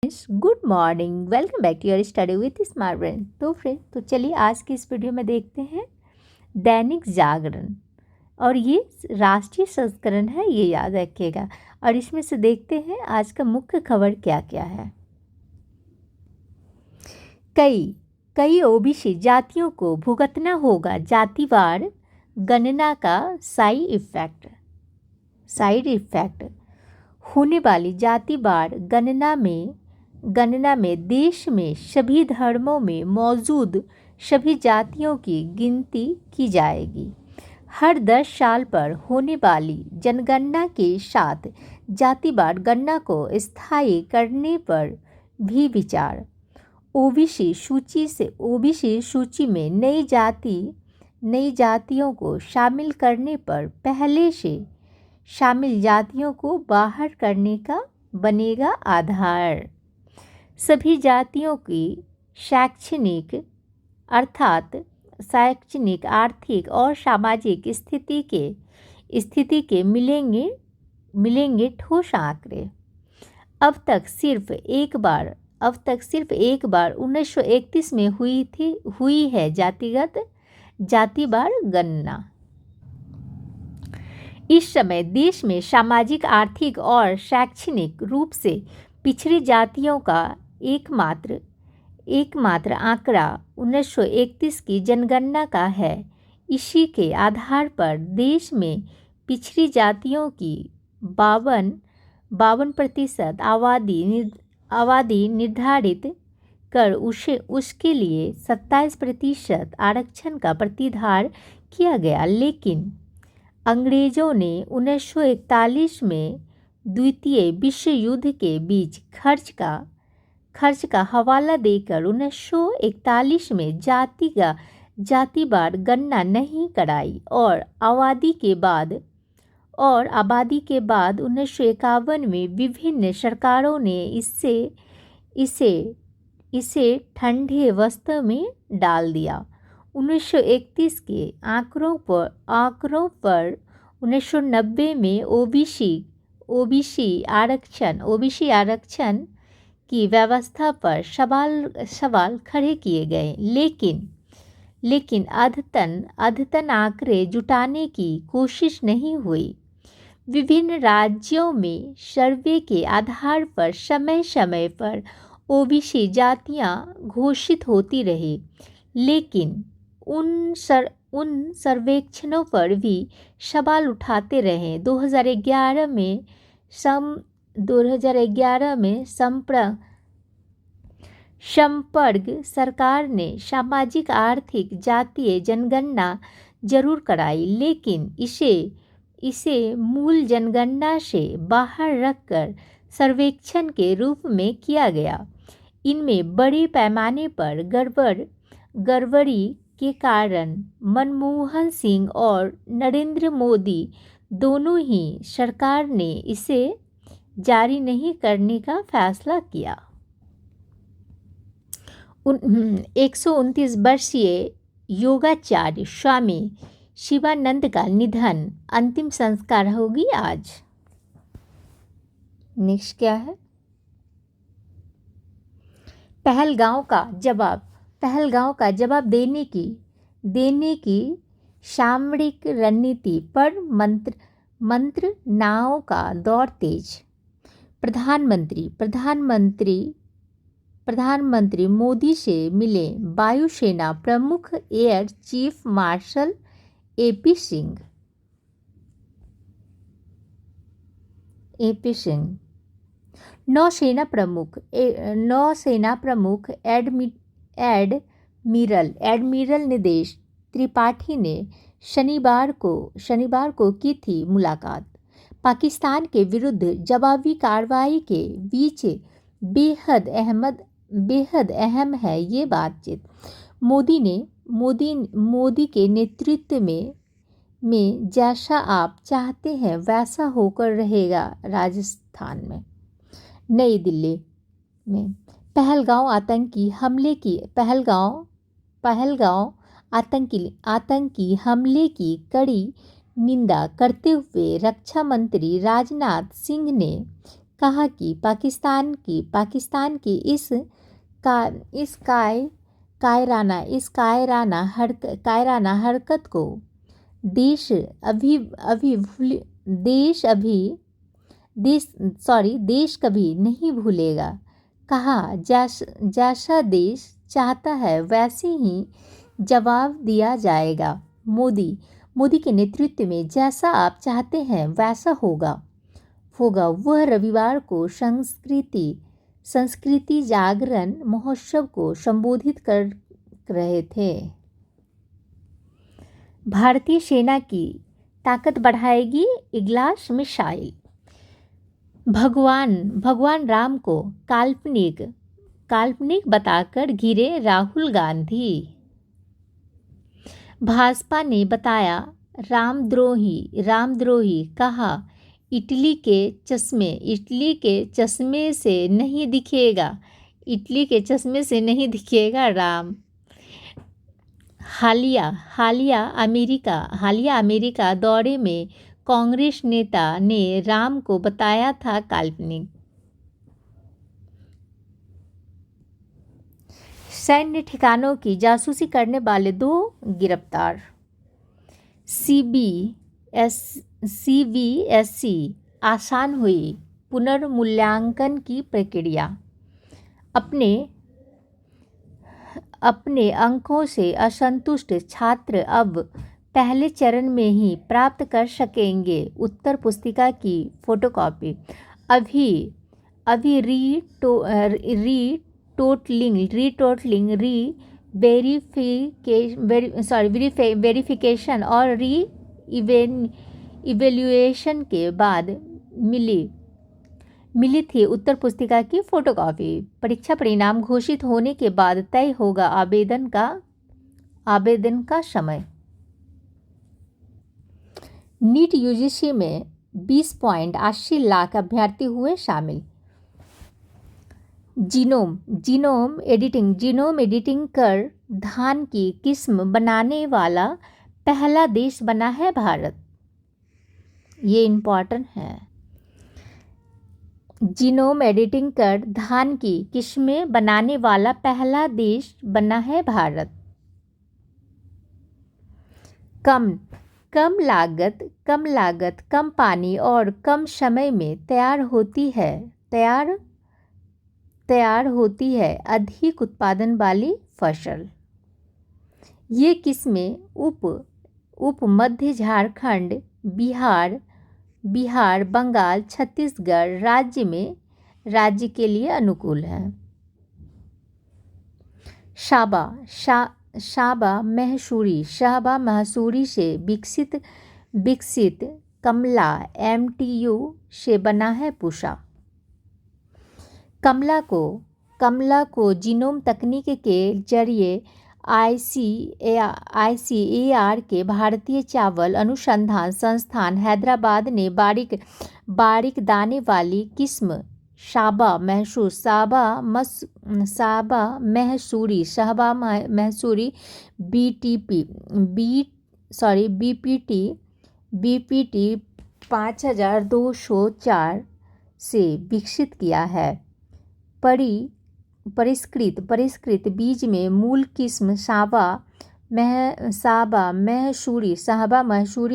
Good morning, welcome back to your study with smart brain. तो चलिए आज की इस वीडियो में देखते हैं दैनिक जागरण, और ये राष्ट्रीय संस्करण है, ये याद रखिएगा। और इसमें से देखते हैं आज का मुख्य खबर क्या क्या है। कई ओबीसी जातियों को भुगतना होगा जातिवार गणना का साइड इफेक्ट। होने वाली जातिवार गणना में देश में सभी धर्मों में मौजूद सभी जातियों की गिनती की जाएगी। हर 10 साल पर होने वाली जनगणना के साथ जातिवार गणना को स्थायी करने पर भी विचार। ओबीसी सूची में नई जातियों को शामिल करने पर पहले से शामिल जातियों को बाहर करने का बनेगा आधार। सभी जातियों की शैक्षणिक, आर्थिक और सामाजिक स्थिति के मिलेंगे ठोस आंकड़े। अब तक सिर्फ एक बार 1931 में हुई है जातिवार गणना। इस समय देश में सामाजिक, आर्थिक और शैक्षणिक रूप से पिछड़ी जातियों का एकमात्र आंकड़ा 1931 की जनगणना का है। इसी के आधार पर देश में पिछड़ी जातियों की 52% आबादी निर्धारित कर उसके लिए 27% आरक्षण का प्रतिधार किया गया। लेकिन अंग्रेजों ने 1941 में द्वितीय विश्व युद्ध के बीच खर्च का हवाला देकर 1941 में जातिवार गणना नहीं कराई, और आबादी के बाद 1951 में विभिन्न सरकारों ने इसे ठंडे वस्त्र में डाल दिया। 1931 के आंकड़ों पर 1990 में ओबीसी आरक्षण की व्यवस्था पर सवाल खड़े किए गए, लेकिन अद्यतन आंकड़े जुटाने की कोशिश नहीं हुई। विभिन्न राज्यों में सर्वे के आधार पर समय पर ओबीसी जातियां घोषित होती रही, लेकिन उन सर्वेक्षणों पर भी सवाल उठाते रहे। 2011 में संपर्क सरकार ने सामाजिक, आर्थिक, जातीय जनगणना जरूर कराई, लेकिन इसे मूल जनगणना से बाहर रखकर सर्वेक्षण के रूप में किया गया। इनमें बड़े पैमाने पर गड़बड़ी के कारण मनमोहन सिंह और नरेंद्र मोदी दोनों ही सरकार ने इसे जारी नहीं करने का फैसला किया। 129 वर्षीय योगाचार्य स्वामी शिवानंद का निधन, अंतिम संस्कार होगी आज। नेक्स्ट क्या है? पहलगांव का जवाब देने की सामरिक रणनीति पर मंत्रणाओं का दौर तेज। प्रधानमंत्री मोदी से मिले वायुसेना प्रमुख air chief marshal AP Singh. नौसेना प्रमुख एडमिरल निदेश त्रिपाठी ने शनिवार को की थी मुलाकात। पाकिस्तान के विरुद्ध जवाबी कार्रवाई के बीच बेहद अहम है ये बातचीत। मोदी के नेतृत्व में जैसा आप चाहते हैं वैसा होकर रहेगा राजस्थान में। नई दिल्ली में पहलगांव आतंकी हमले की कड़ी निंदा करते हुए रक्षा मंत्री राजनाथ सिंह ने कहा कि पाकिस्तान की इस कायराना हरकत को देश कभी नहीं भूलेगा। कहा जैसा देश चाहता है वैसे ही जवाब दिया जाएगा। मोदी के नेतृत्व में जैसा आप चाहते हैं वैसा होगा। वह रविवार को संस्कृति जागरण महोत्सव को संबोधित कर रहे थे। भारतीय सेना की ताकत बढ़ाएगी इग्लास मिसाइल। भगवान राम को काल्पनिक बताकर घिरे राहुल गांधी। भाजपा ने बताया रामद्रोही। कहा इटली के चश्मे से नहीं दिखेगा राम। हालिया अमेरिका दौरे में कांग्रेस नेता ने राम को बताया था काल्पनिक। सैन्य ठिकानों की जासूसी करने वाले 2 गिरफ्तार। CBSE आसान हुई पुनर्मूल्यांकन की प्रक्रिया। अपने अंकों से असंतुष्ट छात्र अब पहले चरण में ही प्राप्त कर सकेंगे उत्तर पुस्तिका की फोटोकॉपी। अभी वेरिफिकेशन और इवेल्युएशन के बाद मिली थी उत्तर पुस्तिका की फोटोकॉपी। परीक्षा परिणाम घोषित होने के बाद तय होगा आवेदन का समय। नीट यूजीसी में 20.80 लाख अभ्यर्थी हुए शामिल। जीनोम एडिटिंग कर धान की किस्म बनाने वाला पहला देश बना है भारत। ये इम्पोर्टेंट है। जीनोम एडिटिंग कर धान की किस्में बनाने वाला पहला देश बना है भारत। कम लागत, कम पानी और कम समय में तैयार होती है अधिक उत्पादन वाली फसल। ये किस्में उप मध्य झारखंड, बिहार, बंगाल, छत्तीसगढ़ राज्य के लिए अनुकूल है। शाबा महसूरी से विकसित कमला MTU से बना है पूषा। कमला को जीनोम तकनीक के जरिए ICAR के भारतीय चावल अनुसंधान संस्थान हैदराबाद ने बारीक दाने वाली किस्म शाबा महसूरी BPT 5204 से विकसित किया है। परिष्कृत बीज में मूल किस्म शाबा महसूरी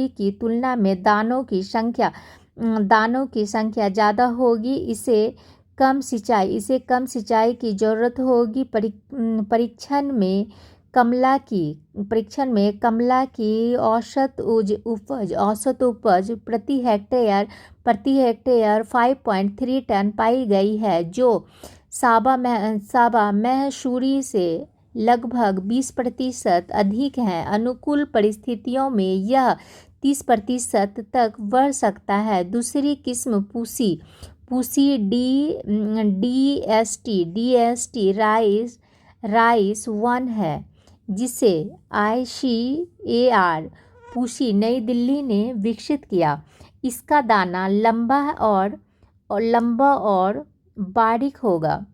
की तुलना में दानों की संख्या ज़्यादा होगी। इसे कम सिंचाई की ज़रूरत होगी। परीक्षण में कमला की औसत उपज प्रति हेक्टेयर 5.3 टन पाई गई है, जो साबा महसूरी से लगभग 20% अधिक है। अनुकूल परिस्थितियों में यह 30% तक बढ़ सकता है। दूसरी किस्म पूसी DST राइस 1 है, जिसे ICAR पूसी नई दिल्ली ने विकसित किया। इसका दाना लंबा और बारीक होगा।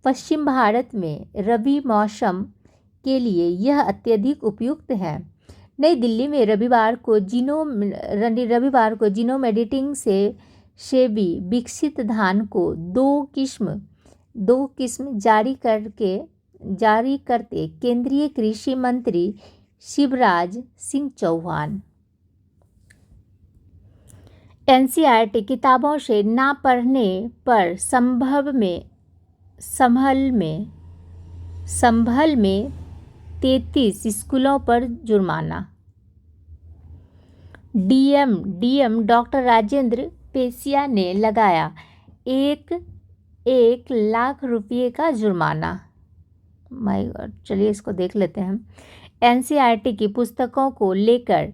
पश्चिम भारत में रबी मौसम के लिए यह अत्यधिक उपयुक्त है। नई दिल्ली में रविवार को जीनोम एडिटिंग से से भी विकसित धान को दो किस्म जारी करते केंद्रीय कृषि मंत्री शिवराज सिंह चौहान। एनसीईआरटी किताबों से ना पढ़ने पर संभल में 33 स्कूलों पर जुर्माना। डीएम डॉक्टर राजेंद्र पेसिया ने लगाया 1 लाख रुपये का जुर्माना। माय गॉड, चलिए इसको देख लेते हैं। एनसीईआरटी की पुस्तकों को लेकर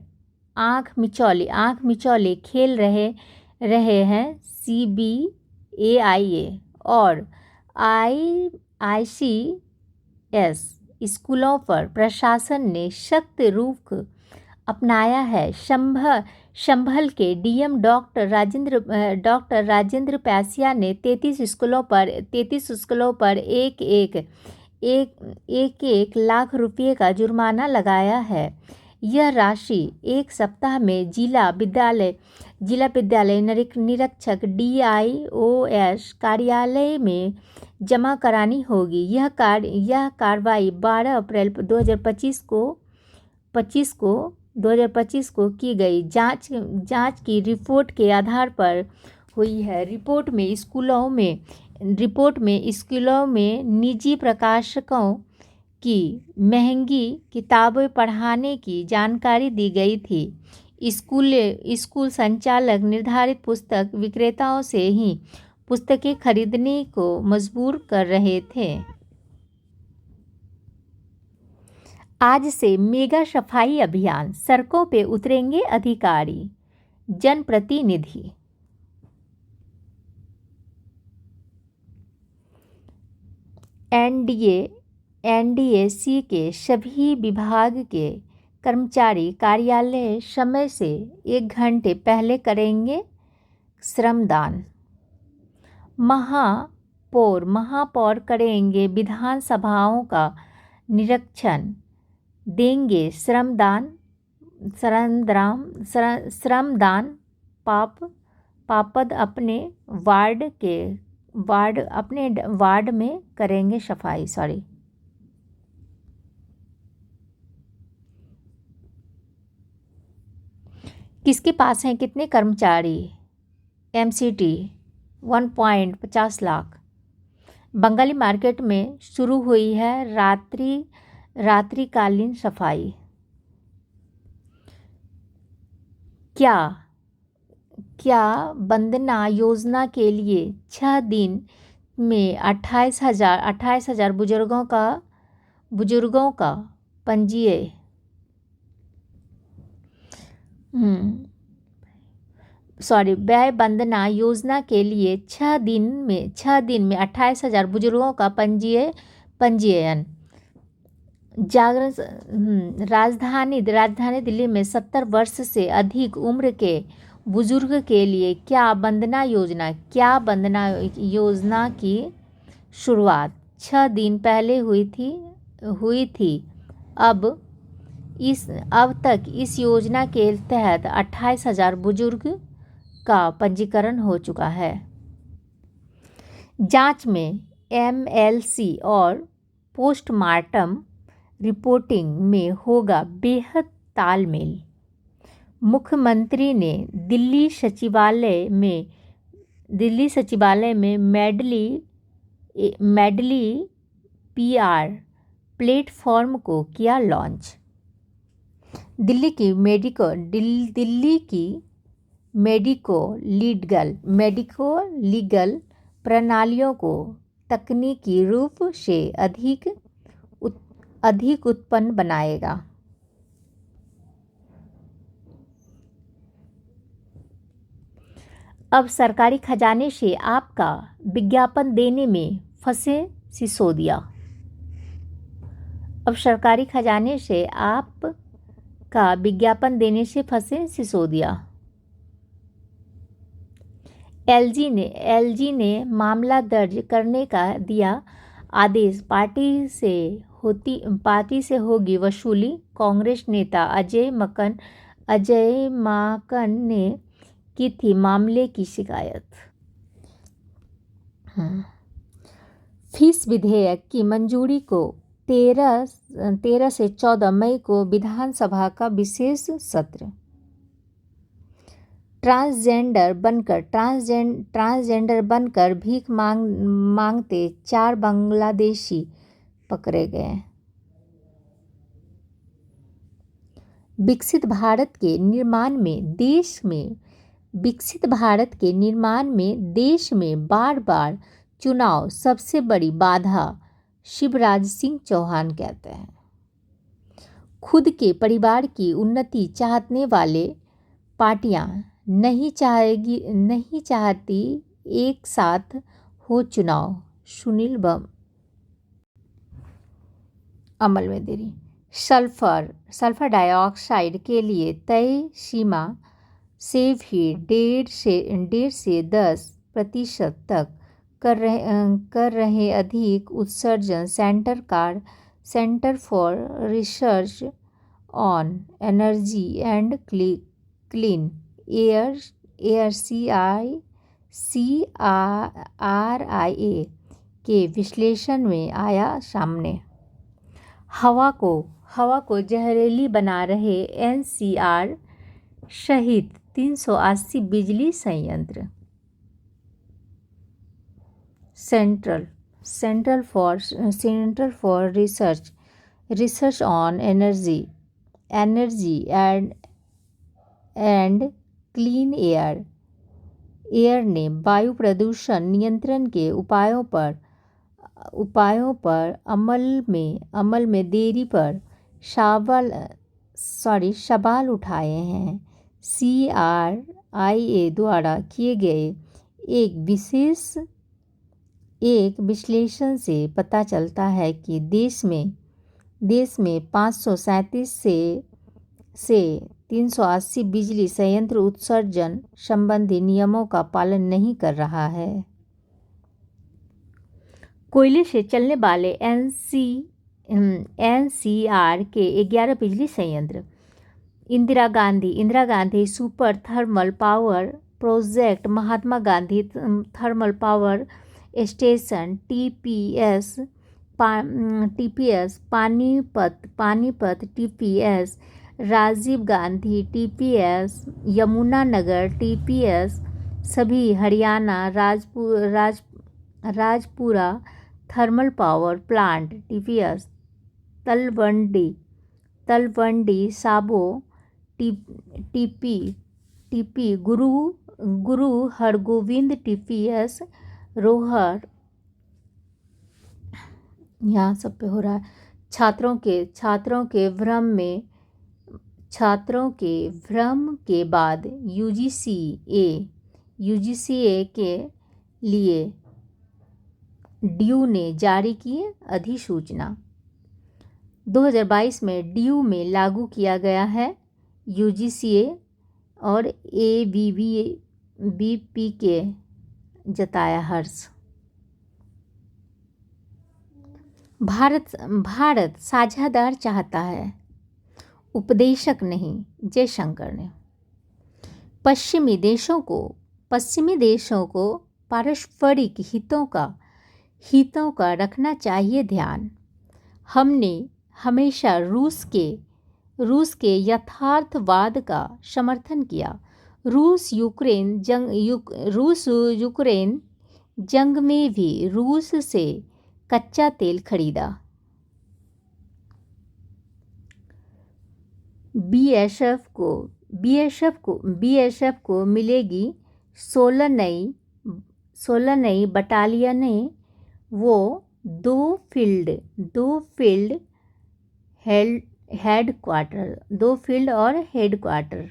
आंख मिचौली खेल रहे हैं CBAIA और ICS स्कूलों पर प्रशासन ने सख्त रुख अपनाया है। संभल के डीएम डॉक्टर राजेंद्र पैसिया ने 33 स्कूलों पर एक लाख रुपये का जुर्माना लगाया है। यह राशि एक सप्ताह में जिला विद्यालय निरीक्षक DIOS कार्यालय में जमा करानी होगी। यह कार्रवाई 12 अप्रैल 2025 को की गई जांच की रिपोर्ट के आधार पर हुई है। रिपोर्ट में स्कूलों में निजी प्रकाशकों की महंगी किताबें पढ़ाने की जानकारी दी गई थी। स्कूल संचालक निर्धारित पुस्तक विक्रेताओं से ही पुस्तकें खरीदने को मजबूर कर रहे थे। आज से मेगा सफाई अभियान, सड़कों पे उतरेंगे अधिकारी, जनप्रतिनिधि। एनडीएसी के सभी विभाग के कर्मचारी कार्यालय समय से 1 घंटे पहले करेंगे श्रमदान। महापौर करेंगे विधानसभाओं का निरीक्षण, देंगे श्रमदान पापद अपने वार्ड में करेंगे सफाई। किसके पास हैं कितने कर्मचारी? MCT 1.50 लाख। बंगाली मार्केट में शुरू हुई है रात्रिकालीन सफाई। क्या वंदना योजना के लिए 6 दिन में 28,000 बुजुर्गों का पंजीयन। व्यय वंदना योजना के लिए 6 दिन में 28,000 बुजुर्गों का पंजीयन। राजधानी दिल्ली में 70 वर्ष से अधिक उम्र के बुजुर्ग के लिए क्या वंदना योजना की शुरुआत 6 दिन पहले हुई थी। अब तक इस योजना के तहत 28,000 बुजुर्ग का पंजीकरण हो चुका है। जांच में MLC और पोस्टमार्टम रिपोर्टिंग में होगा बेहद तालमेल। मुख्यमंत्री ने दिल्ली सचिवालय में मेडली PR प्लेटफॉर्म को किया लॉन्च। दिल्ली की मेडिको लीगल प्रणालियों को तकनीकी रूप से अधिक उत्पन्न बनाएगा। अब सरकारी खजाने से आपका विज्ञापन देने में फंसे सिसोदिया। LG ने मामला दर्ज करने का दिया आदेश। पार्टी से होगी वसूली। कांग्रेस नेता अजय माकन ने की थी मामले की शिकायत। फीस विधेयक की मंजूरी को 13 से 14 मई को विधानसभा का विशेष सत्र। ट्रांसजेंडर बनकर भीख मांगते 4 बांग्लादेशी पकड़े गए। विकसित भारत के निर्माण में देश में बार बार चुनाव सबसे बड़ी बाधा, शिवराज सिंह चौहान कहते हैं। खुद के परिवार की उन्नति चाहने वाले पार्टियां नहीं चाहती एक साथ हो चुनाव, सुनील बम। अमल में देरी। सल्फर डाइऑक्साइड के लिए तय सीमा से भी 1.5 से 10% तक कर रहे अधिक उत्सर्जन centre for research on energy and clean air CRIA के विश्लेषण में आया सामने। हवा को जहरीली बना रहे NCR सहित 380 बिजली संयंत्र। Centre for research on energy and clean air ने वायु प्रदूषण नियंत्रण के उपायों पर अमल में देरी पर सवाल उठाए हैं। CRIA द्वारा किए गए एक विश्लेषण से पता चलता है कि देश में 537 से 380 बिजली संयंत्र उत्सर्जन संबंधी नियमों का पालन नहीं कर रहा है। कोयले से चलने वाले NCR के 11 बिजली संयंत्र। Indira Gandhi super thermal power project, Mahatma Gandhi thermal power station TPS, Panipat TPS, Rajiv Gandhi TPS, Yamunanagar TPS, सभी Haryana Rajpura thermal power plant TPS, Talwandi Sabo TP, Guru Hargovind TPS, रोहर, यहाँ सब पे हो रहा है। छात्रों के भ्रम के बाद UGCA के लिए DU ने जारी की अधिसूचना। 2022 में DU में लागू किया गया है। UGCA और ABBP के जताया हर्ष। भारत साझेदार चाहता है, उपदेशक नहीं, जयशंकर ने। पश्चिमी देशों को पारस्परिक हितों का रखना चाहिए ध्यान। हमने हमेशा रूस के यथार्थवाद का समर्थन किया। रूस यूक्रेन जंग में भी रूस से कच्चा तेल खरीदा। BSF को मिलेगी 16 नई बटालियनें, वो 2 फील्ड और हेडक्वार्टर।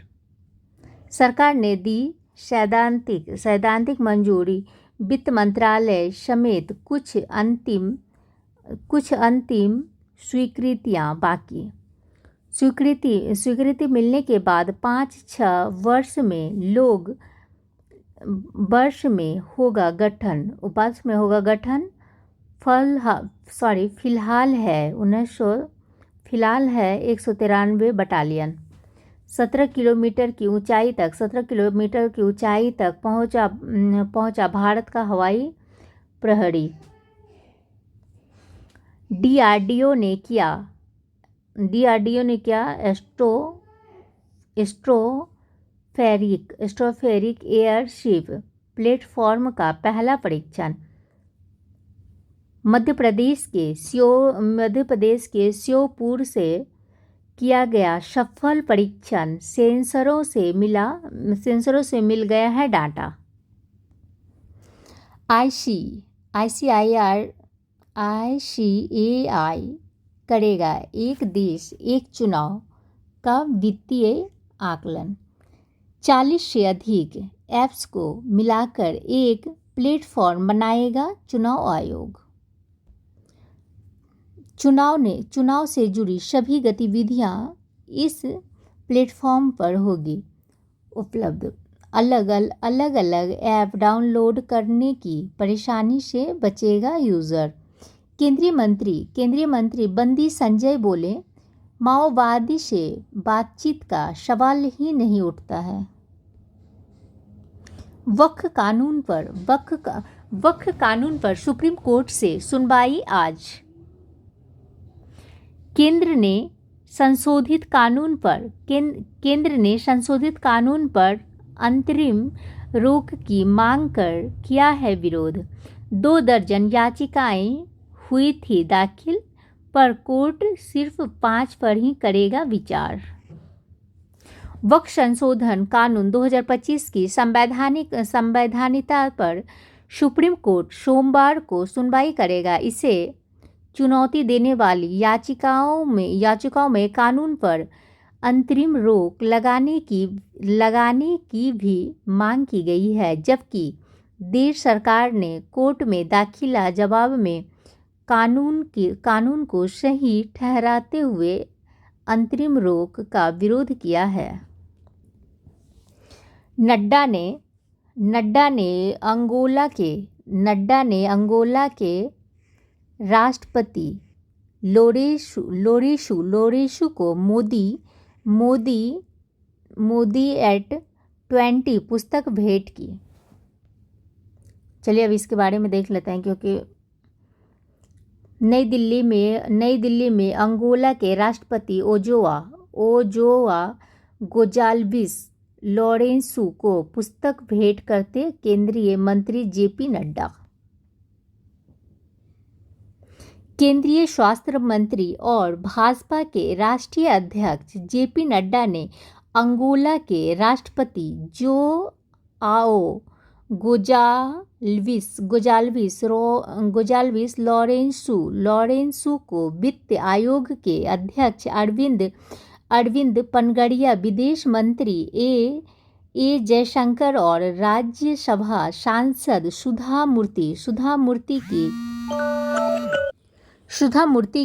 सरकार ने दी सैद्धांतिक मंजूरी। वित्त मंत्रालय समेत कुछ अंतिम स्वीकृतियां बाकी। स्वीकृति मिलने के बाद 5-6 वर्ष में होगा गठन। फिलहाल है 193 बटालियन। 17 किलोमीटर की ऊंचाई तक पहुंचा भारत का हवाई प्रहरी। डीआरडीओ ने किया स्ट्रोफेरिक एयरशिप प्लेटफॉर्म का पहला परीक्षण। मध्य प्रदेश के श्योपुर से किया गया सफल परीक्षण, सेंसरों से मिल गया है डाटा। ICAI करेगा एक देश एक चुनाव का वित्तीय आकलन। 40 से अधिक ऐप्स को मिलाकर एक प्लेटफॉर्म बनाएगा चुनाव आयोग। चुनाव से जुड़ी सभी गतिविधियां इस प्लेटफॉर्म पर होगी उपलब्ध। अलग अलग ऐप डाउनलोड करने की परेशानी से बचेगा यूज़र। केंद्रीय मंत्री बंदी संजय बोले, माओवादी से बातचीत का सवाल ही नहीं उठता है। वक्फ कानून पर सुप्रीम कोर्ट से सुनवाई आज। केंद्र ने संशोधित कानून पर अंतरिम रोक की मांग कर किया है विरोध। 2 दर्जन याचिकाएं हुई थी दाखिल, पर कोर्ट सिर्फ 5 पर ही करेगा विचार। वक्फ संशोधन कानून 2025 की संवैधानिकता पर सुप्रीम कोर्ट सोमवार को सुनवाई करेगा। इसे चुनौती देने वाली याचिकाओं में कानून पर अंतरिम रोक लगाने की भी मांग की गई है, जबकि देश सरकार ने कोर्ट में दाखिला जवाब में कानून को सही ठहराते हुए अंतरिम रोक का विरोध किया है। नड्डा ने अंगोला के राष्ट्रपति लोरेंसो को मोदी एट 20 पुस्तक भेंट की। चलिए अब इसके बारे में देख लेते हैं, क्योंकि नई दिल्ली में अंगोला के राष्ट्रपति ओजोआ गोजाल्विस लोरेंसो को पुस्तक भेंट करते केंद्रीय मंत्री जेपी नड्डा। केंद्रीय स्वास्थ्य मंत्री और भाजपा के राष्ट्रीय अध्यक्ष जेपी नड्डा ने अंगोला के राष्ट्रपति जोआओ गोजाल्विस लोरेंसो को वित्त आयोग के अध्यक्ष अरविंद पनगड़िया, विदेश मंत्री ए जयशंकर और राज्यसभा सांसद सुधा मूर्ति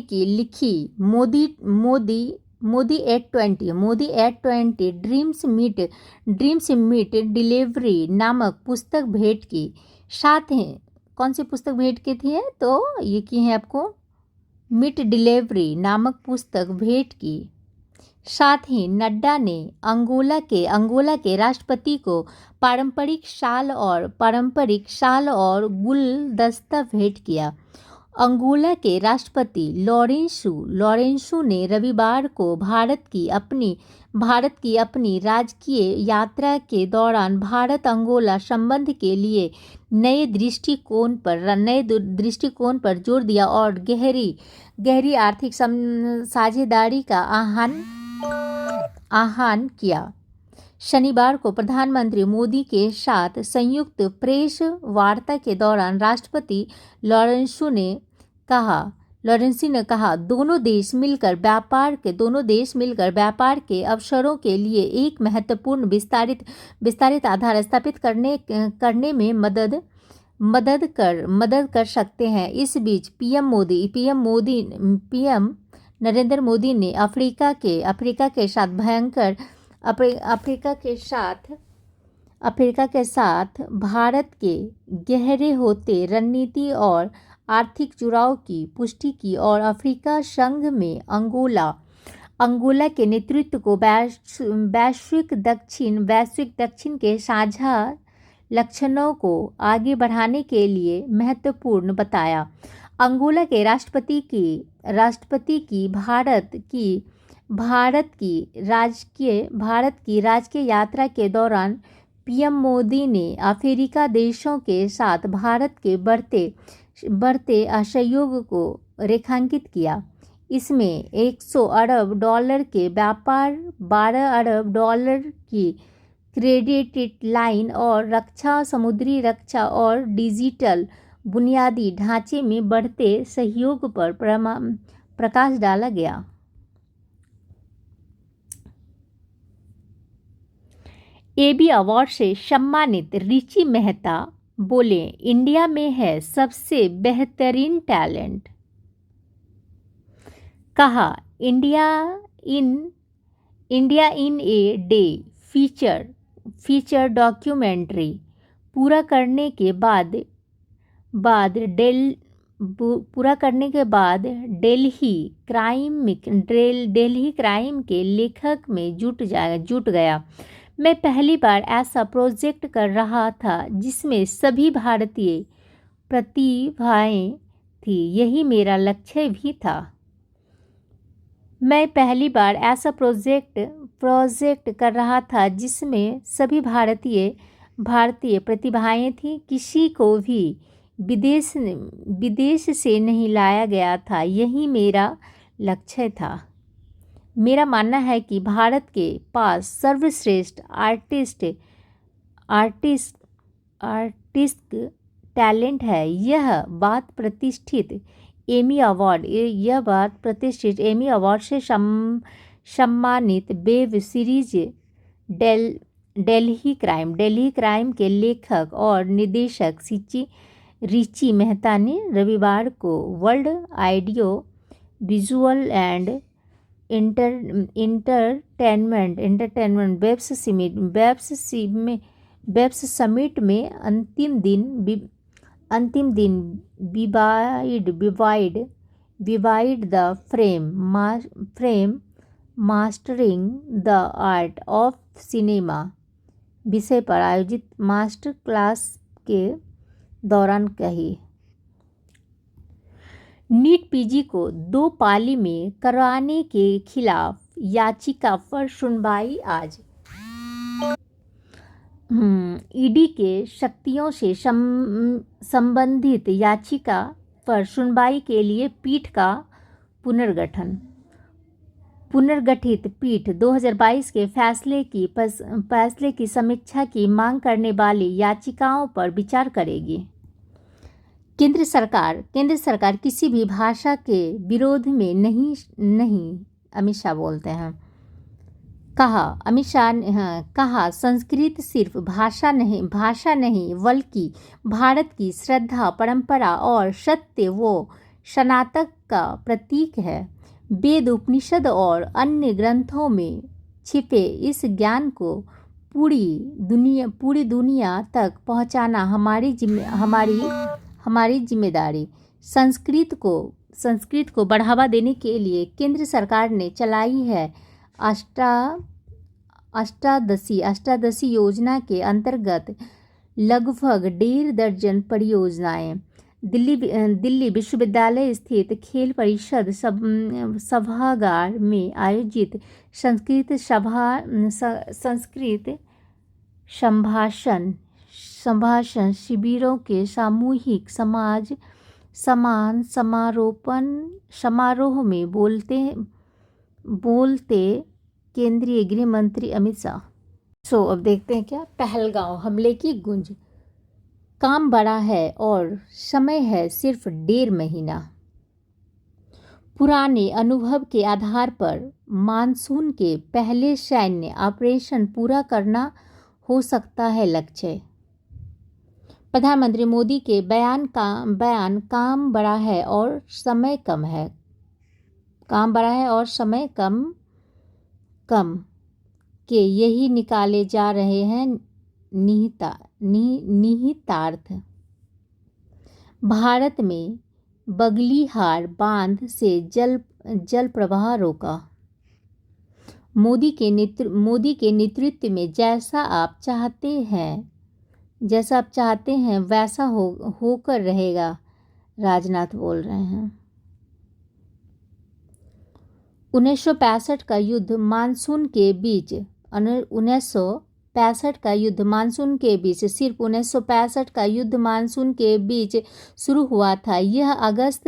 की लिखी Modi at 20 dreams meet delivery नामक पुस्तक भेंट की। साथ ही कौन सी पुस्तक भेंट की थी, तो ये की है आपको मीट डिलीवरी नामक पुस्तक भेंट की। साथ ही नड्डा ने अंगोला के राष्ट्रपति को पारंपरिक शाल और गुलदस्ता भेंट किया। अंगोला के राष्ट्रपति लोरेंसो ने रविवार को भारत की अपनी राजकीय यात्रा के दौरान भारत अंगोला संबंध के लिए नए दृष्टिकोण पर जोर दिया और गहरी आर्थिक साझेदारी का आह्वान किया। शनिवार को प्रधानमंत्री मोदी के साथ संयुक्त प्रेस वार्ता के दौरान राष्ट्रपति लोरेंसो ने कहा, दोनों देश मिलकर व्यापार के अवसरों के लिए एक महत्वपूर्ण विस्तारित आधार स्थापित करने में मदद कर सकते हैं। इस बीच पीएम नरेंद्र मोदी ने अफ्रीका के साथ भारत के गहरे होते रणनीति और आर्थिक जुड़ाव की पुष्टि की और अफ्रीका संघ में अंगोला के नेतृत्व को वैश्विक दक्षिण के साझा लक्षणों को आगे बढ़ाने के लिए महत्वपूर्ण बताया। अंगोला के राष्ट्रपति की भारत की राजकीय यात्रा के दौरान पीएम मोदी ने अफ्रीका देशों के साथ भारत के बढ़ते सहयोग को रेखांकित किया। इसमें $100 अरब के व्यापार, $12 अरब की क्रेडिट लाइन और समुद्री रक्षा और डिजिटल बुनियादी ढांचे में बढ़ते सहयोग पर प्रकाश डाला गया। एबी अवार्ड से सम्मानित रिची मेहता बोले, इंडिया में है सबसे बेहतरीन टैलेंट। कहा, India in a day feature documentary पूरा करने के बाद दिल्ली क्राइम के लेखक में जुट गया। मैं पहली बार ऐसा प्रोजेक्ट कर रहा था जिसमें सभी भारतीय प्रतिभाएं थी, यही मेरा लक्ष्य भी था। मैं पहली बार ऐसा प्रोजेक्ट कर रहा था जिसमें सभी भारतीय प्रतिभाएं थी, किसी को भी विदेश से नहीं लाया गया था, यही मेरा लक्ष्य था। मेरा मानना है कि भारत के पास सर्वश्रेष्ठ आर्टिस्ट टैलेंट है। यह बात प्रतिष्ठित एमी अवार्ड से सम्मानित वेब सीरीज दिल्ली क्राइम के लेखक और निर्देशक रिची मेहता ने रविवार को world audio visual and entertainment Waves summit में अंतिम दिन vivid the frame mastering the art of cinema विषय पर आयोजित मास्टर क्लास के दौरान कही। नीट पीजी को 2 पाली में करवाने के खिलाफ याचिका पर सुनवाई आज। ईडी के शक्तियों से संबंधित याचिका पर सुनवाई के लिए पीठ का पुनर्गठित पीठ 2022 के फैसले की समीक्षा की मांग करने वाली याचिकाओं पर विचार करेगी। केंद्र सरकार किसी भी भाषा के विरोध में नहीं, अमित शाह बोलते हैं। अमित शाह ने कहा, संस्कृत सिर्फ भाषा नहीं बल्कि भारत की श्रद्धा, परंपरा और सत्य व सनातन का प्रतीक है। वेद, उपनिषद और अन्य ग्रंथों में छिपे इस ज्ञान को पूरी दुनिया तक पहुंचाना हमारी जिम्मेदारी। संस्कृत को बढ़ावा देने के लिए केंद्र सरकार ने चलाई है अष्टादशी योजना के अंतर्गत लगभग 1.5 दर्जन परियोजनाएं। दिल्ली विश्वविद्यालय स्थित खेल परिषद सभागार में आयोजित संस्कृत संभाषण शिविरों के सामूहिक समारोह में बोलते केंद्रीय गृह मंत्री अमित शाह। अब देखते हैं क्या पहलगांव हमले की गूंज। काम बड़ा है और समय है सिर्फ 1.5 महीना। पुराने अनुभव के आधार पर मानसून के पहले सैन्य ऑपरेशन पूरा करना हो सकता है लक्ष्य। प्रधानमंत्री मोदी के बयान काम बड़ा है और समय कम है। काम बड़ा है और समय कम के यही निकाले जा रहे हैं निहितार्थ। भारत में बगलीहार बांध से जल प्रवाह रोका। मोदी के नेतृत्व में जैसा आप चाहते हैं वैसा होकर रहेगा, राजनाथ बोल रहे हैं। 1965 का युद्ध मानसून के बीच सिर्फ 1965 का युद्ध मानसून के बीच शुरू हुआ था। यह अगस्त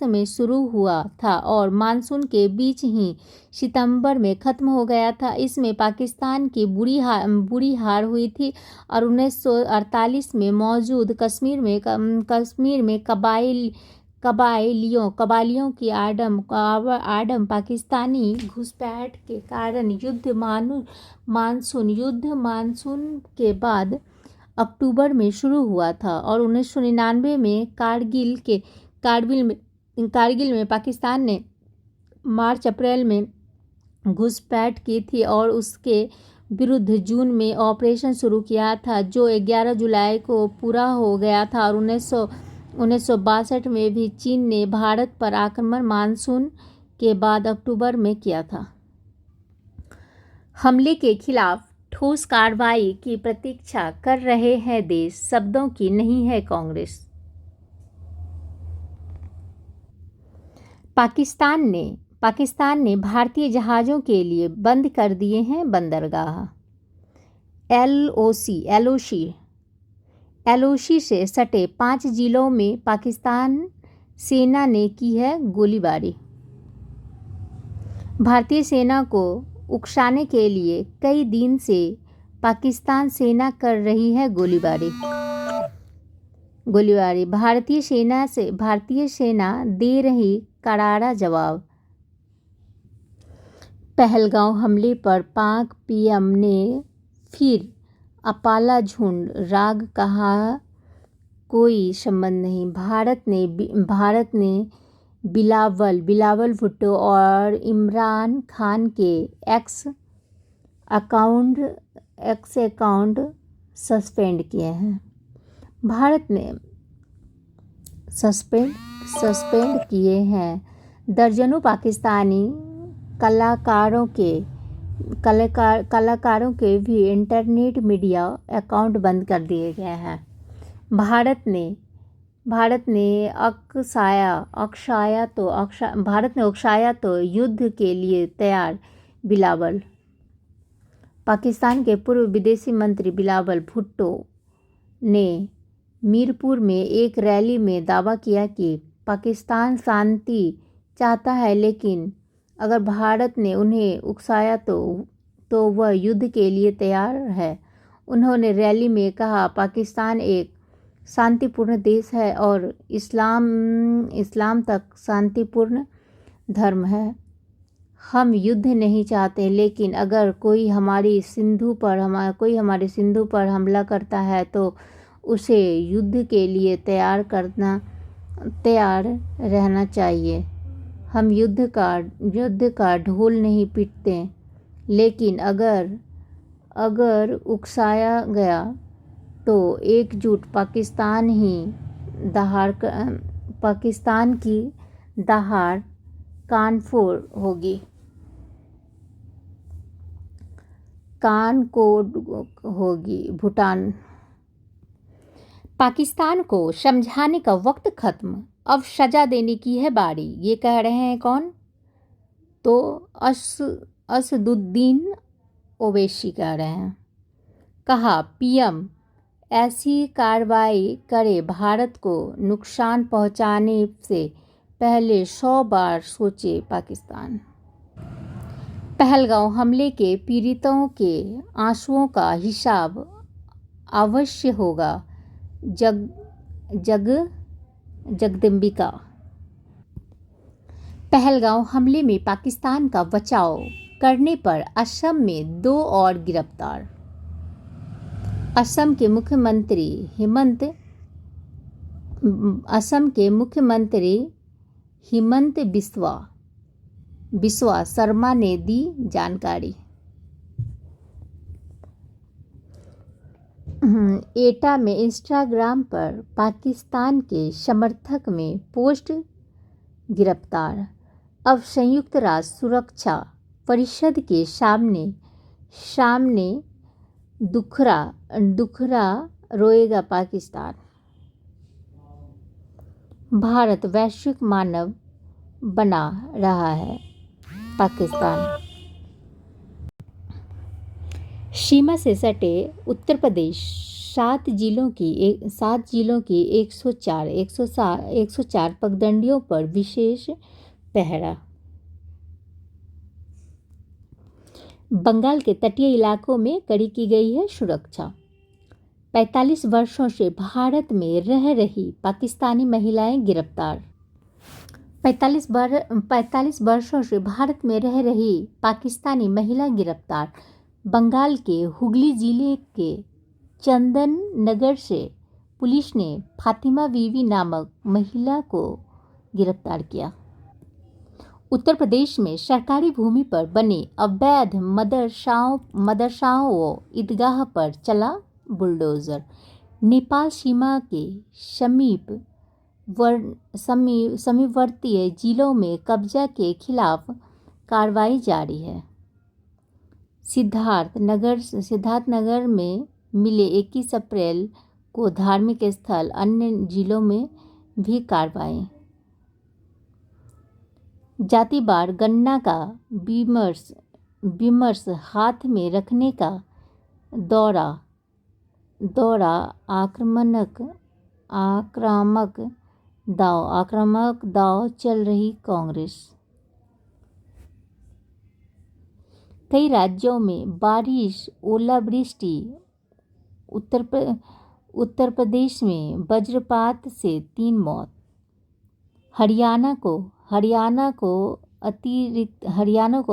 में शुरू हुआ था और मानसून के बीच ही सितंबर में ख़त्म हो गया था। इसमें पाकिस्तान की बुरी हार हुई थी और 1948 में मौजूद कश्मीर में कबालियों की आडम पाकिस्तानी घुसपैठ के कारण युद्ध मानसून के बाद अक्टूबर में शुरू हुआ था और 1999 में कारगिल में पाकिस्तान ने मार्च अप्रैल में घुसपैठ की थी और उसके विरुद्ध जून में ऑपरेशन शुरू किया था, जो 11 जुलाई को पूरा हो गया था। और 1962 में भी चीन ने भारत पर आक्रमण मानसून के बाद अक्टूबर में किया था। हमले के खिलाफ ठोस कार्रवाई की प्रतीक्षा कर रहे हैं देश, शब्दों की नहीं है कांग्रेस। पाकिस्तान ने भारतीय जहाज़ों के लिए बंद कर दिए हैं बंदरगाह। एलओसी से सटे 5 जिलों में पाकिस्तान सेना ने की है गोलीबारी। भारतीय सेना को उकसाने के लिए कई दिन से पाकिस्तान सेना कर रही है गोलीबारी। भारतीय सेना दे रही करारा जवाब। पहलगांव हमले पर पाक पीएम ने फिर अपाला झुंड राग कहा, कोई संबंध नहीं। भारत ने बिलावल भुट्टो और इमरान खान के एक्स अकाउंट सस्पेंड किए हैं। भारत ने सस्पेंड किए हैं। दर्जनों पाकिस्तानी कलाकारों के भी इंटरनेट मीडिया अकाउंट बंद कर दिए गए हैं। भारत ने उकसाया तो युद्ध के लिए तैयार बिलावल। पाकिस्तान के पूर्व विदेशी मंत्री बिलावल भुट्टो ने मीरपुर में एक रैली में दावा किया कि पाकिस्तान शांति चाहता है, लेकिन अगर भारत ने उन्हें उकसाया तो वह युद्ध के लिए तैयार है। उन्होंने रैली में कहा, पाकिस्तान एक शांतिपूर्ण देश है और इस्लाम तक शांतिपूर्ण धर्म है। हम युद्ध नहीं चाहते, लेकिन अगर कोई हमारे सिंधु पर हमला करता है तो उसे युद्ध के लिए तैयार रहना चाहिए। हम युद्ध का ढोल नहीं पीटते, लेकिन अगर उकसाया गया तो एकजुट पाकिस्तान की दहाड़ कानफोड़ होगी। भूटान। पाकिस्तान को समझाने का वक्त खत्म, अब सजा देने की है बारी। ये कह रहे हैं कौन? तो असदुद्दीन ओवैसी कह रहे हैं। कहा, पीएम ऐसी कार्रवाई करे भारत को नुकसान पहुंचाने से पहले 100 बार सोचे पाकिस्तान। पहलगांव हमले के पीड़ितों के आंसुओं का हिसाब अवश्य होगा। जगदम्बिका। पहलगांव हमले में पाकिस्तान का बचाव करने पर असम में 2 और गिरफ्तार। असम के मुख्यमंत्री हिमंत बिस्वा शर्मा ने दी जानकारी। एटा में इंस्टाग्राम पर पाकिस्तान के समर्थक में पोस्ट गिरफ्तार। अब संयुक्त राष्ट्र सुरक्षा परिषद के सामने सामने दुखरा रोएगा पाकिस्तान। भारत वैश्विक मानव बना रहा है पाकिस्तान। सीमा से सटे उत्तर प्रदेश 7 जिलों की 104 पगडंडियों पर विशेष पहरा। बंगाल के तटीय इलाकों में कड़ी की गई है सुरक्षा। 45 वर्षों से भारत में रह रही पाकिस्तानी महिलाएं गिरफ्तार। 45 वर्षों से भारत में रह रही पाकिस्तानी महिला गिरफ्तार। बंगाल के हुगली जिले के चंदन नगर से पुलिस ने फातिमा बीवी नामक महिला को गिरफ्तार किया। उत्तर प्रदेश में सरकारी भूमि पर बने अवैध मदरसाओं व ईदगाह पर चला बुलडोजर। नेपाल सीमा के समीपवर्ती जिलों में कब्जा के खिलाफ कार्रवाई जारी है। सिद्धार्थनगर में मिले 21 अप्रैल को धार्मिक स्थल, अन्य जिलों में भी कार्रवाई। जातिवार गणना का विमर्श हाथ में रखने का दौरा आक्रामक दाव चल रही कांग्रेस। कई राज्यों में बारिश, ओलावृष्टि। उत्तर प्रदेश में वज्रपात से 3 मौत। हरियाणा को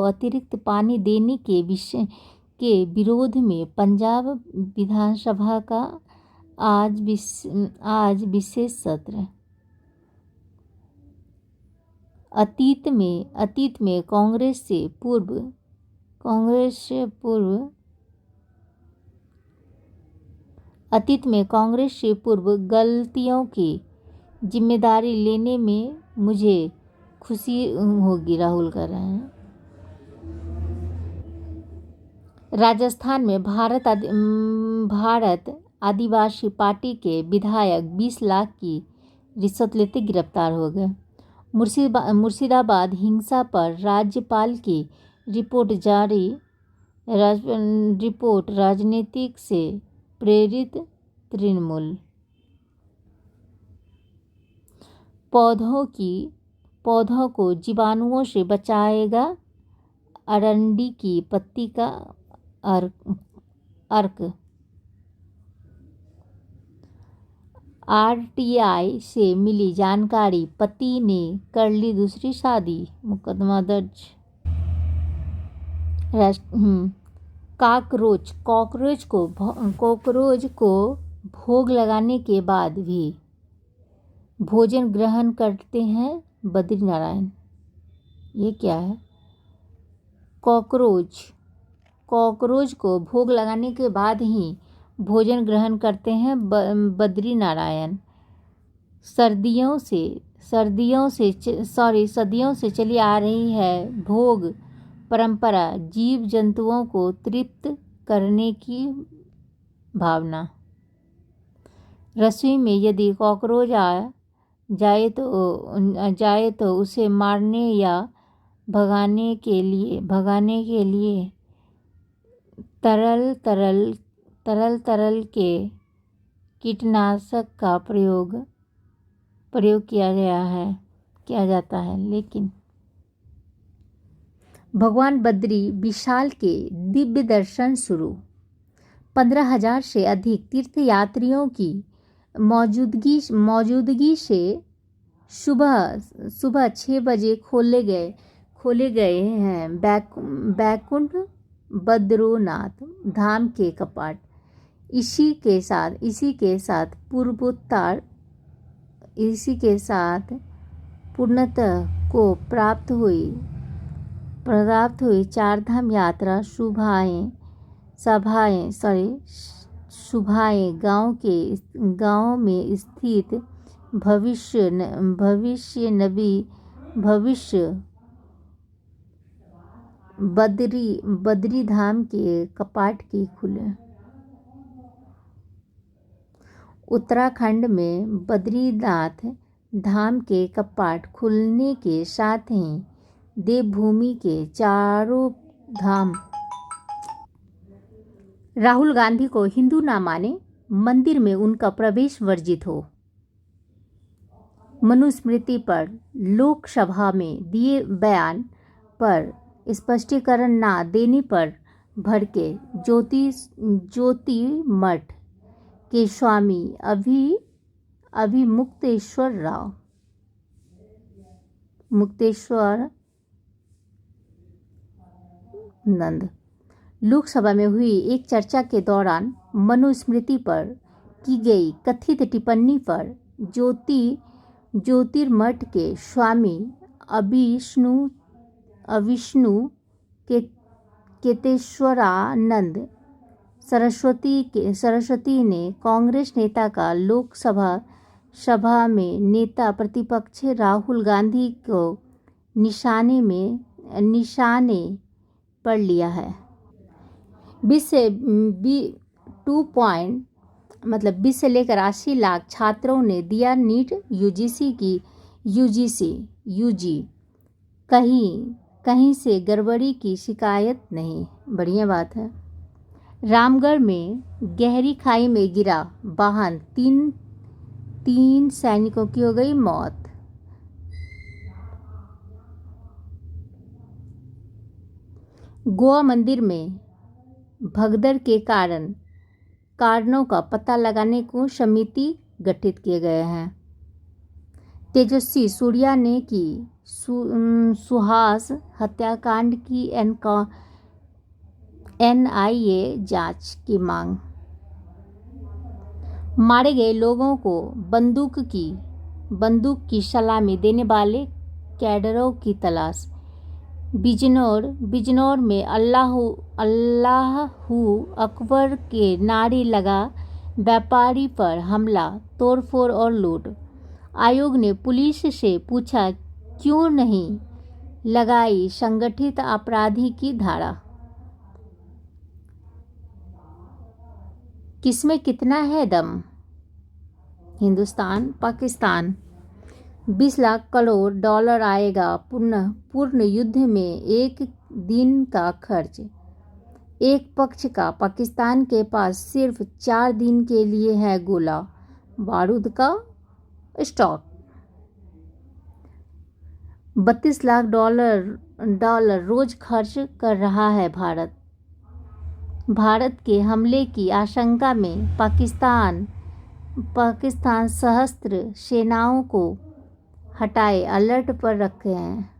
अतिरिक्त पानी देने के विरोध में पंजाब विधानसभा का आज विशेष सत्र। अतीत में कांग्रेस से पूर्व गलतियों की जिम्मेदारी लेने में मुझे खुशी होगी, राहुल कर रहे हैं। राजस्थान में भारत आदिवासी पार्टी के विधायक 20 लाख की रिश्वत लेते गिरफ्तार हो गए। मुर्शिदाबाद हिंसा पर राज्यपाल की रिपोर्ट जारी। राजनीतिक से प्रेरित तृणमूल। पौधों को जीवाणुओं से बचाएगा अरंडी की पत्ती का अर्क। आरटीआई से मिली जानकारी, पति ने कर ली दूसरी शादी, मुकदमा दर्ज। कॉकरोच को भोग लगाने के बाद भी भोजन ग्रहण करते हैं बद्रीनारायण। ये क्या है? कॉकरोच को भोग लगाने के बाद ही भोजन ग्रहण करते हैं बद्रीनारायण। सदियों से चली आ रही है भोग परंपरा, जीव जंतुओं को तृप्त करने की भावना। रसोई में यदि कॉकरोच आ जाए तो उसे मारने या भगाने के लिए तरल के कीटनाशक का प्रयोग किया जाता है। लेकिन भगवान बद्री विशाल के दिव्य दर्शन शुरू। 15,000 से अधिक तीर्थयात्रियों की मौजूदगी से सुबह 6 बजे खोले गए हैं बैकुंठ बद्रीनाथ धाम के कपाट। इसी के साथ पूर्णतः को प्राप्त हुई चारधाम यात्रा शुभाएं गांव में स्थित बद्री धाम के कपाट की खुले। उत्तराखंड में बद्रीनाथ धाम के कपाट खुलने के साथ ही देवभूमि के चारों धाम। राहुल गांधी को हिंदू ना माने, मंदिर में उनका प्रवेश वर्जित हो। मनुस्मृति पर लोकसभा में दिए बयान पर स्पष्टीकरण ना देने पर भड़के ज्योति मठ के स्वामी मुक्तेश्वर नंद। लोकसभा में हुई एक चर्चा के दौरान मनुस्मृति पर की गई कथित टिप्पणी पर ज्योतिर्मठ के स्वामी अविष्णु केतेश्वरानंद सरस्वती ने कांग्रेस नेता का लोकसभा में नेता प्रतिपक्ष राहुल गांधी को निशाने पर लिया है। 20 से लेकर 80 लाख छात्रों ने दिया नीट यूजी। कहीं से गड़बड़ी की शिकायत नहीं। बढ़िया बात है। रामगढ़ में गहरी खाई में गिरा वाहन, तीन सैनिकों की हो गई मौत। गोवा मंदिर में भगदड़ के कारणों का पता लगाने को समिति गठित किए गए हैं। तेजस्वी सूर्या ने की सुहास हत्याकांड की NIA जांच की मांग। मारे गए लोगों को बंदूक की सलामी देने वाले कैडरों की तलाश। बिजनौर में अल्लाहू अकबर के नारे लगा व्यापारी पर हमला, तोड़फोड़ और लूट। आयोग ने पुलिस से पूछा क्यों नहीं लगाई संगठित अपराधी की धारा। किसमें कितना है दम? हिंदुस्तान पाकिस्तान। 20 लाख करोड़ डॉलर आएगा पूर्ण युद्ध में एक दिन का खर्च। एक पक्ष का पाकिस्तान के पास सिर्फ 4 दिन के लिए है गोला बारूद का स्टॉक। 32 लाख डॉलर रोज खर्च कर रहा है भारत। भारत के हमले की आशंका में पाकिस्तान सशस्त्र सेनाओं को हटाए अलर्ट पर रखे हैं।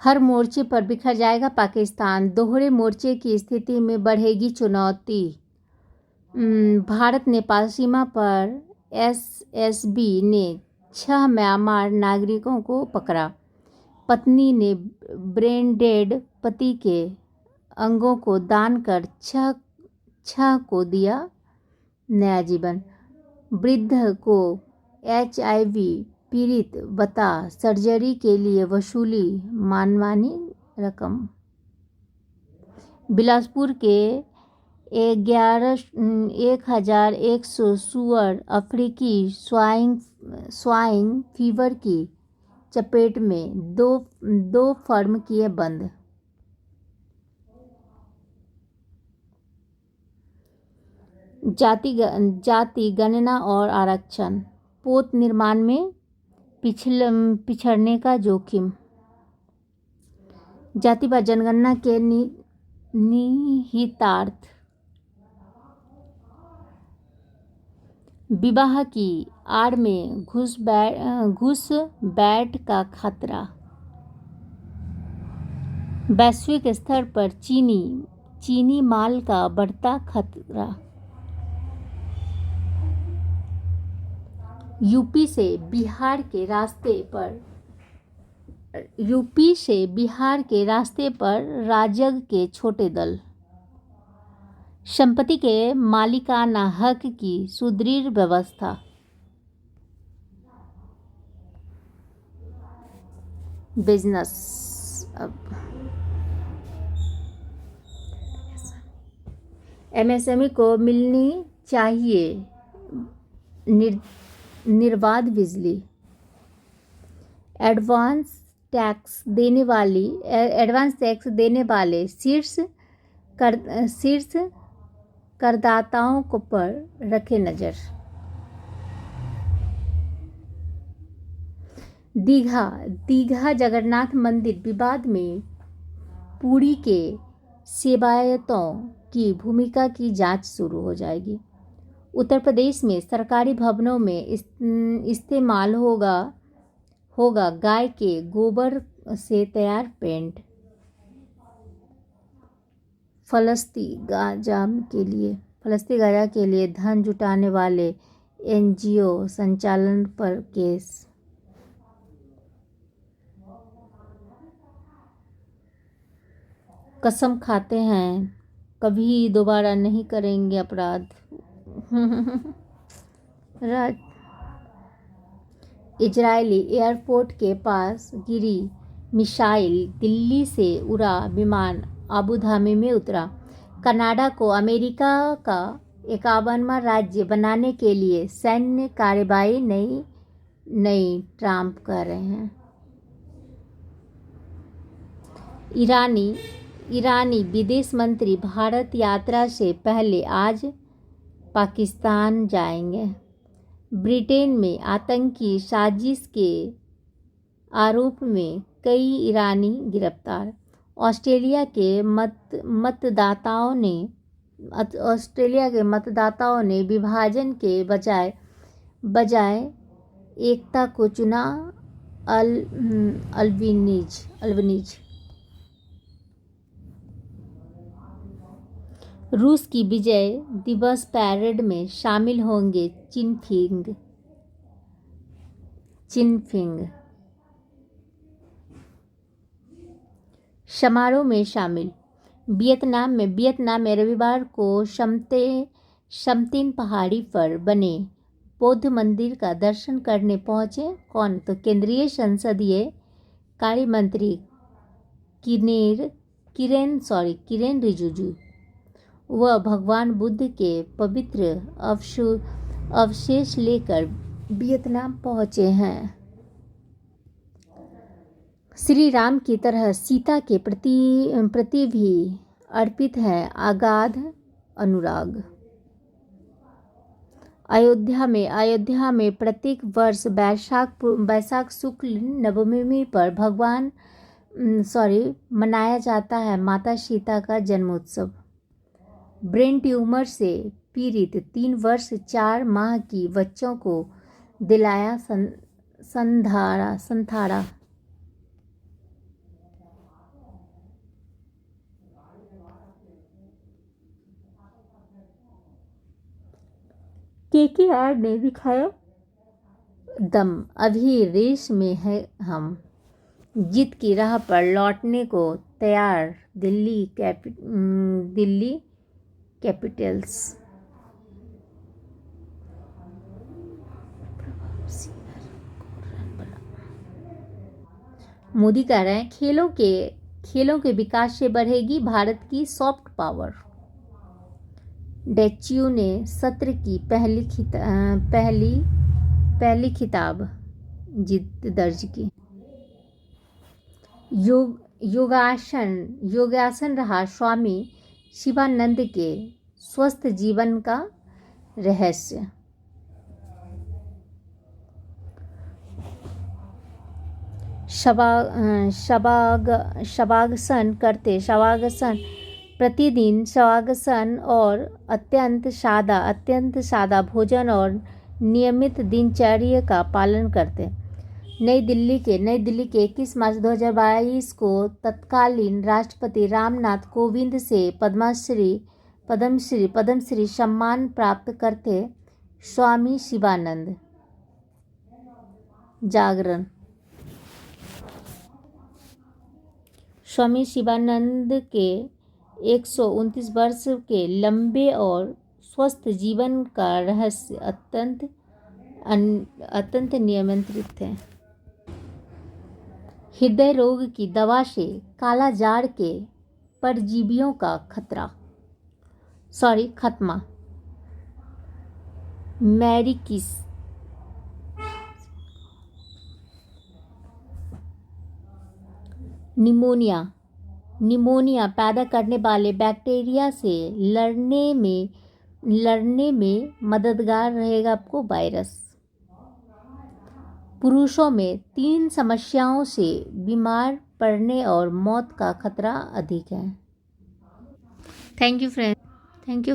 हर मोर्चे पर बिखर जाएगा पाकिस्तान, दोहरे मोर्चे की स्थिति में बढ़ेगी चुनौती। भारत नेपाल सीमा पर SSB ने 6 म्यांमार नागरिकों को पकड़ा। पत्नी ने ब्रेन डेड पति के अंगों को दान कर 6 को दिया नया जीवन। वृद्ध को HIV पीड़ित बता सर्जरी के लिए वसूली मनमानी रकम। बिलासपुर के 1100 सुअर अफ्रीकी स्वाइन फीवर की चपेट में, दो फर्म किए बंद। जाति गणना और आरक्षण, पोत निर्माण में पिछड़ने का जोखिम। जातिवार जनगणना के निहितार्थ। विवाह की आड़ में घुसपैठ का खतरा। वैश्विक स्तर पर चीनी माल का बढ़ता खतरा। यूपी से बिहार के रास्ते पर राजग के छोटे दल। संपत्ति के मालिकाना हक की सुदृढ़ व्यवस्था। बिजनेस। एमएसएमई को मिलनी चाहिए निर्बाध बिजली। एडवांस टैक्स देने वाले शीर्ष करदाताओं को पर रखे नजर। दीघा जगन्नाथ मंदिर विवाद में पुरी के सेवायतों की भूमिका की जांच शुरू हो जाएगी। उत्तर प्रदेश में सरकारी भवनों में इस्तेमाल होगा गाय के गोबर से तैयार पेंट। फलस्ती गांजा के लिए धन जुटाने वाले एनजीओ संचालन पर केस। कसम खाते हैं कभी दोबारा नहीं करेंगे अपराध। इजरायली एयरपोर्ट के पास गिरी मिसाइल, दिल्ली से उड़ा विमान अबू धाबी में उतरा। कनाडा को अमेरिका का 51वां राज्य बनाने के लिए सैन्य कार्रवाई नई ट्रंप कर रहे हैं। ईरानी विदेश मंत्री भारत यात्रा से पहले आज पाकिस्तान जाएंगे। ब्रिटेन में आतंकी साजिश के आरोप में कई ईरानी गिरफ्तार। ऑस्ट्रेलिया के मतदाताओं ने विभाजन के बजाय एकता को चुना। अल्बनीज। रूस की विजय दिवस पैरेड में शामिल होंगे चिनफिंग। समारोह में शामिल। वियतनाम में रविवार को शमतिन पहाड़ी पर बने बौद्ध मंदिर का दर्शन करने पहुंचे कौन? तो केंद्रीय संसदीय कार्य मंत्री किरेन रिजिजू। वह भगवान बुद्ध के पवित्र अवशेष लेकर वियतनाम पहुंचे हैं। श्री राम की तरह सीता के प्रति भी अर्पित है अगाध अनुराग। अयोध्या में प्रत्येक वर्ष वैशाख शुक्ल नवमी पर मनाया जाता है माता सीता का जन्मोत्सव। ब्रेन ट्यूमर से पीड़ित 3 वर्ष 4 माह की बच्चों को दिलाया संथारा। केकेआर ने दिखाया दम, अभी रेस में है हम, जीत की राह पर लौटने को तैयार दिल्ली कैपिटल्स। मोदी कह रहे हैं खेलों के विकास से बढ़ेगी भारत की सॉफ्ट पावर। डेच्यू ने सत्र की पहली खिताब जीत दर्ज की। योगासन रहा स्वामी शिवानंद के स्वस्थ जीवन का रहस्य। शवागसन प्रतिदिन शवागसन और अत्यंत सादा भोजन और नियमित दिनचर्या का पालन करते। नई दिल्ली के 21 मार्च 2022 को तत्कालीन राष्ट्रपति रामनाथ कोविंद से पद्मश्री सम्मान प्राप्त करते स्वामी शिवानंद। जागरण। स्वामी शिवानंद के 129 वर्ष के लंबे और स्वस्थ जीवन का रहस्य अत्यंत नियंत्रित थे। हृदय रोग की दवा से काला जार के परजीवियों का खतरा। खत्मा, मैरिकिस, निमोनिया पैदा करने वाले बैक्टीरिया से लड़ने में मददगार रहेगा आपको वायरस। पुरुषों में 3 समस्याओं से बीमार पड़ने और मौत का खतरा अधिक है। Thank you friend, thank you.